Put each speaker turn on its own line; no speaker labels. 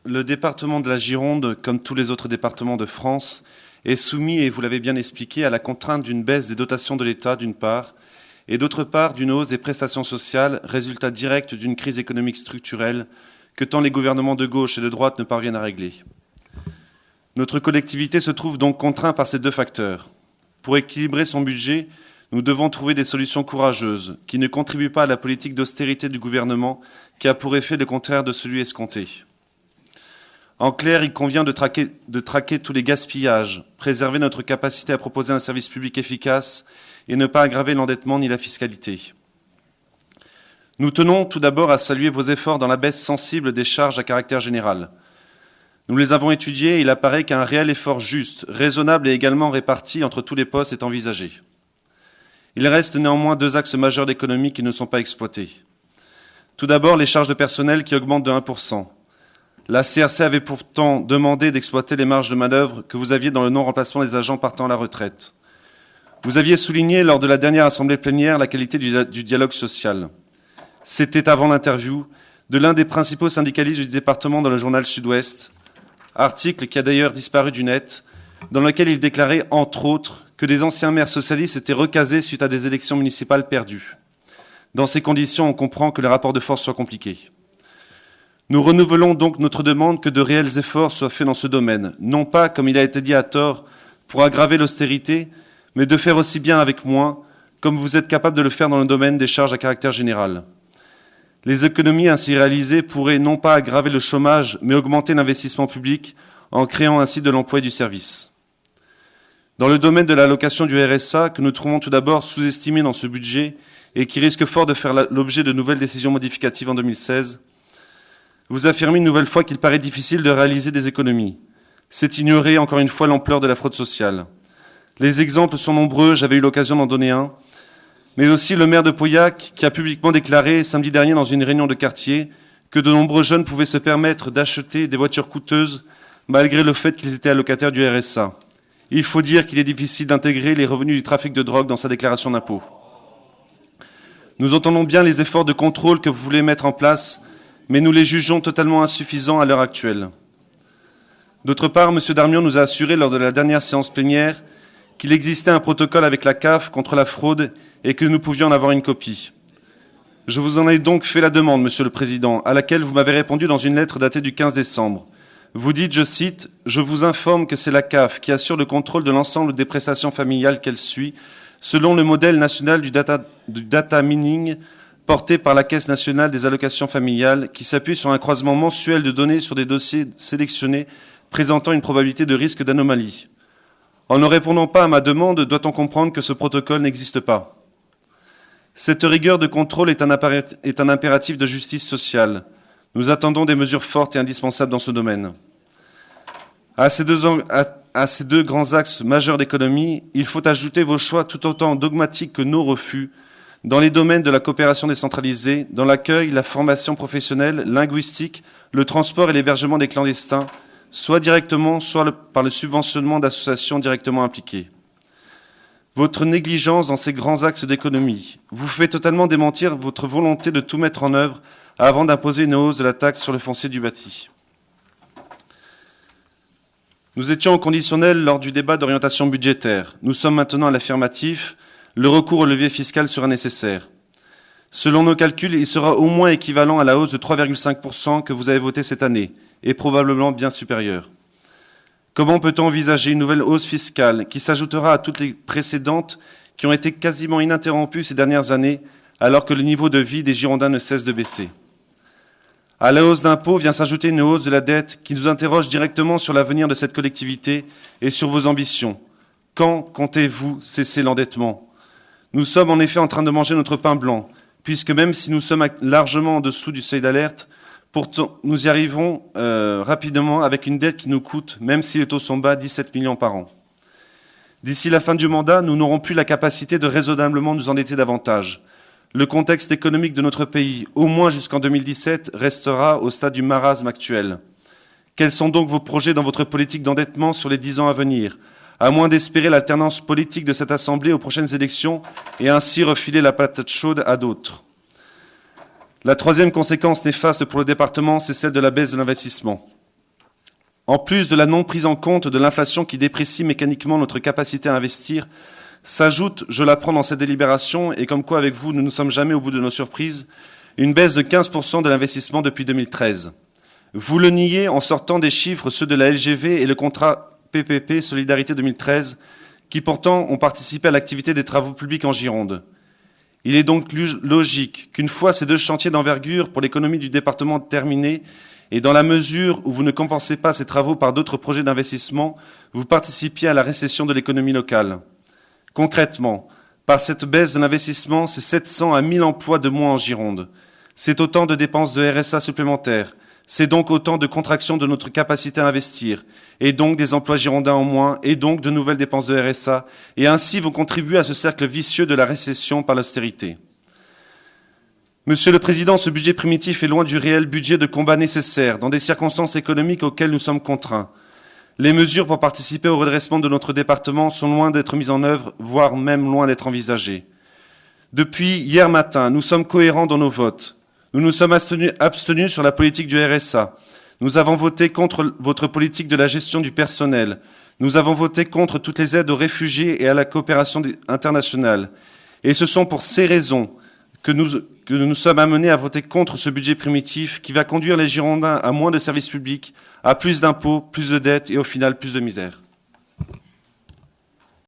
Le département de la Gironde, comme tous les autres départements de France, est soumis, et vous l'avez bien expliqué, à la contrainte d'une baisse des dotations de l'État, d'une part, et d'autre part, d'une hausse des prestations sociales, résultat direct d'une crise économique structurelle que tant les gouvernements de gauche et de droite ne parviennent à régler. Notre collectivité se trouve donc contrainte par ces deux facteurs. Pour équilibrer son budget, nous devons trouver des solutions courageuses qui ne contribuent pas à la politique d'austérité du gouvernement qui a pour effet le contraire de celui escompté. En clair, il convient de traquer tous les gaspillages, préserver notre capacité à proposer un service public efficace et ne pas aggraver l'endettement ni la fiscalité. Nous tenons tout d'abord à saluer vos efforts dans la baisse sensible des charges à caractère général. Nous les avons étudiés et il apparaît qu'un réel effort juste, raisonnable et également réparti entre tous les postes est envisagé. Il reste néanmoins deux axes majeurs d'économie qui ne sont pas exploités. Tout d'abord, les charges de personnel qui augmentent de 1%. La CRC avait pourtant demandé d'exploiter les marges de manœuvre que vous aviez dans le non-remplacement des agents partant à la retraite. Vous aviez souligné lors de la dernière assemblée plénière la qualité du dialogue social. C'était avant l'interview de l'un des principaux syndicalistes du département dans le journal Sud-Ouest, article qui a d'ailleurs disparu du net, dans lequel il déclarait, entre autres, que des anciens maires socialistes étaient recasés suite à des élections municipales perdues. Dans ces conditions, on comprend que les rapports de force soient compliqués. Nous renouvelons donc notre demande que de réels efforts soient faits dans ce domaine, non pas, comme il a été dit à tort, pour aggraver l'austérité, mais de faire aussi bien avec moins, comme vous êtes capable de le faire dans le domaine des charges à caractère général. Les économies ainsi réalisées pourraient non pas aggraver le chômage, mais augmenter l'investissement public en créant ainsi de l'emploi et du service. Dans le domaine de l'allocation du RSA, que nous trouvons tout d'abord sous-estimé dans ce budget et qui risque fort de faire l'objet de nouvelles décisions modificatives en 2016, vous affirmez une nouvelle fois qu'il paraît difficile de réaliser des économies. C'est ignorer encore une fois l'ampleur de la fraude sociale. Les exemples sont nombreux, j'avais eu l'occasion d'en donner un, mais aussi le maire de Pauillac qui a publiquement déclaré samedi dernier dans une réunion de quartier que de nombreux jeunes pouvaient se permettre d'acheter des voitures coûteuses malgré le fait qu'ils étaient allocataires du RSA. Il faut dire qu'il est difficile d'intégrer les revenus du trafic de drogue dans sa déclaration d'impôt. Nous entendons bien les efforts de contrôle que vous voulez mettre en place, mais nous les jugeons totalement insuffisants à l'heure actuelle. D'autre part, M. Darmian nous a assuré lors de la dernière séance plénière qu'il existait un protocole avec la CAF contre la fraude et que nous pouvions en avoir une copie. Je vous en ai donc fait la demande, Monsieur le Président, à laquelle vous m'avez répondu dans une lettre datée du 15 décembre. Vous dites, je cite, « Je vous informe que c'est la CAF qui assure le contrôle de l'ensemble des prestations familiales qu'elle suit, selon le modèle national du data mining porté par la Caisse nationale des allocations familiales, qui s'appuie sur un croisement mensuel de données sur des dossiers sélectionnés présentant une probabilité de risque d'anomalie. En ne répondant pas à ma demande, doit-on comprendre que ce protocole n'existe pas? Cette rigueur de contrôle est un impératif de justice sociale. Nous attendons des mesures fortes et indispensables dans ce domaine. À ces deux grands axes majeurs d'économie, il faut ajouter vos choix tout autant dogmatiques que nos refus dans les domaines de la coopération décentralisée, dans l'accueil, la formation professionnelle, linguistique, le transport et l'hébergement des clandestins, soit directement, soit par le subventionnement d'associations directement impliquées. Votre négligence dans ces grands axes d'économie vous fait totalement démentir votre volonté de tout mettre en œuvre avant d'imposer une hausse de la taxe sur le foncier du bâti. Nous étions au conditionnel lors du débat d'orientation budgétaire. Nous sommes maintenant à l'affirmatif. Le recours au levier fiscal sera nécessaire. Selon nos calculs, il sera au moins équivalent à la hausse de 3,5% que vous avez votée cette année, et probablement bien supérieure. Comment peut-on envisager une nouvelle hausse fiscale qui s'ajoutera à toutes les précédentes qui ont été quasiment ininterrompues ces dernières années, alors que le niveau de vie des Girondins ne cesse de baisser? À la hausse d'impôts vient s'ajouter une hausse de la dette qui nous interroge directement sur l'avenir de cette collectivité et sur vos ambitions. Quand comptez-vous cesser l'endettement? Nous sommes en effet en train de manger notre pain blanc, puisque même si nous sommes largement en dessous du seuil d'alerte, pourtant nous y arrivons rapidement avec une dette qui nous coûte, même si les taux sont bas, 17 millions par an. D'ici la fin du mandat, nous n'aurons plus la capacité de raisonnablement nous endetter davantage. Le contexte économique de notre pays, au moins jusqu'en 2017, restera au stade du marasme actuel. Quels sont donc vos projets dans votre politique d'endettement sur les 10 ans à venir, à moins d'espérer l'alternance politique de cette Assemblée aux prochaines élections et ainsi refiler la patate chaude à d'autres? La troisième conséquence néfaste pour le département, c'est celle de la baisse de l'investissement. En plus de la non prise en compte de l'inflation qui déprécie mécaniquement notre capacité à investir, s'ajoute, je l'apprends dans cette délibération, et comme quoi avec vous nous ne sommes jamais au bout de nos surprises, une baisse de 15% de l'investissement depuis 2013. Vous le niez en sortant des chiffres, ceux de la LGV et le contrat PPP Solidarité 2013, qui pourtant ont participé à l'activité des travaux publics en Gironde. Il est donc logique qu'une fois ces deux chantiers d'envergure pour l'économie du département terminés, et dans la mesure où vous ne compensez pas ces travaux par d'autres projets d'investissement, vous participiez à la récession de l'économie locale. Concrètement, par cette baisse de l'investissement, c'est 700 à 1000 emplois de moins en Gironde. C'est autant de dépenses de RSA supplémentaires. C'est donc autant de contraction de notre capacité à investir, et donc des emplois girondins en moins, et donc de nouvelles dépenses de RSA, et ainsi vous contribuez à ce cercle vicieux de la récession par l'austérité. Monsieur le Président, ce budget primitif est loin du réel budget de combat nécessaire dans des circonstances économiques auxquelles nous sommes contraints. Les mesures pour participer au redressement de notre département sont loin d'être mises en œuvre, voire même loin d'être envisagées. Depuis hier matin, nous sommes cohérents dans nos votes. Nous nous sommes abstenus sur la politique du RSA. Nous avons voté contre votre politique de la gestion du personnel. Nous avons voté contre toutes les aides aux réfugiés et à la coopération internationale. Et ce sont pour ces raisons que nous sommes amenés à voter contre ce budget primitif qui va conduire les Girondins à moins de services publics, à plus d'impôts, plus de dettes et au final plus de misère.